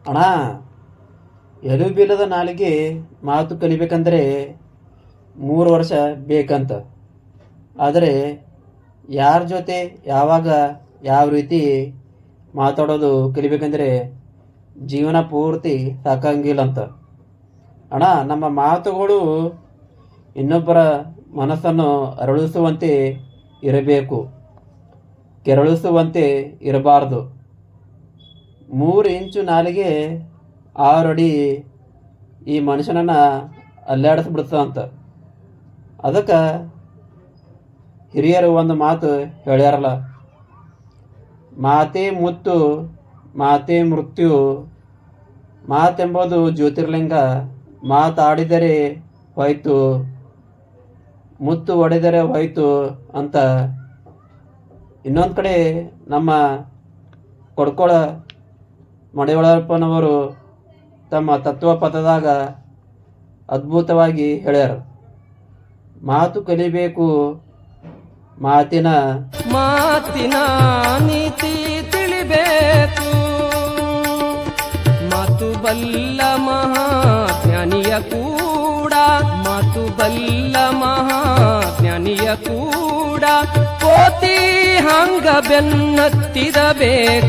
ಅಣ್ಣ, ಎಲುಬಿಲ್ಲದ ನಾಲಿಗೆ ಮಾತು ಕಲಿಬೇಕಂದ್ರೆ 3 ವರ್ಷ ಬೇಕಂತ. ಆದರೆ ಯಾರ ಜೊತೆ ಯಾವಾಗ ಯಾವ ರೀತಿ ಮಾತಾಡೋದು ಕಲಿಬೇಕಂದ್ರೆ ಜೀವನ ಪೂರ್ತಿ ಸಾಕಂಗಿಲ್ಲಂತ. ಅಣ್ಣ, ನಮ್ಮ ಮಾತುಗಳು ಇನ್ನೊಬ್ಬರ ಮನಸ್ಸನ್ನು ಅರಳಿಸುವಂತೆ ಇರಬೇಕು, ಕೆರಳಿಸುವಂತೆ ಇರಬಾರ್ದು. 3 ಇಂಚು ನಾಲಿಗೆ 6 ಅಡಿ ಈ ಮನುಷ್ಯನನ್ನು ಅಲ್ಲಾಡಿಸ್ಬಿಡ್ತಂತ. ಅದಕ್ಕೆ ಹಿರಿಯರು ಒಂದು ಮಾತು ಹೇಳ್ಯಾರಲ್ಲ, ಮಾತೇ ಮುತ್ತು ಮಾತೇ ಮೃತ್ಯು, ಮಾತೆಂಬುದು ಜ್ಯೋತಿರ್ಲಿಂಗ, ಮಾತಾಡಿದರೆ ಹೋಯ್ತು, ಮುತ್ತು ಹೊಡೆದರೆ ಹೋಯ್ತು ಅಂತ. ಇನ್ನೊಂದು ಕಡೆ ನಮ್ಮ ಕೊಡ್ಕೊಳ ಮಡಿವಾಳಪ್ಪನವರು ತಮ್ಮ ತತ್ವಪಥದಾಗ ಅದ್ಭುತವಾಗಿ ಹೇಳ್ಯಾರ, ಮಾತು ಕಲಿಬೇಕು, ಮಾತಿನ ನೀತಿ ತಿಳಿಬೇಕು. ಮಾತು ಬಲ್ಲ ಮಹಾಜ್ಞಾನಿಯ ಕೂಡ, ಮಾತು ಬಲ್ಲ ಮಹಾಜ್ಞಾನಿಯ ಕೂಡ ಕೋತಿ ಹಂಗ ಬೆನ್ನತ್ತಿರಬೇಕು.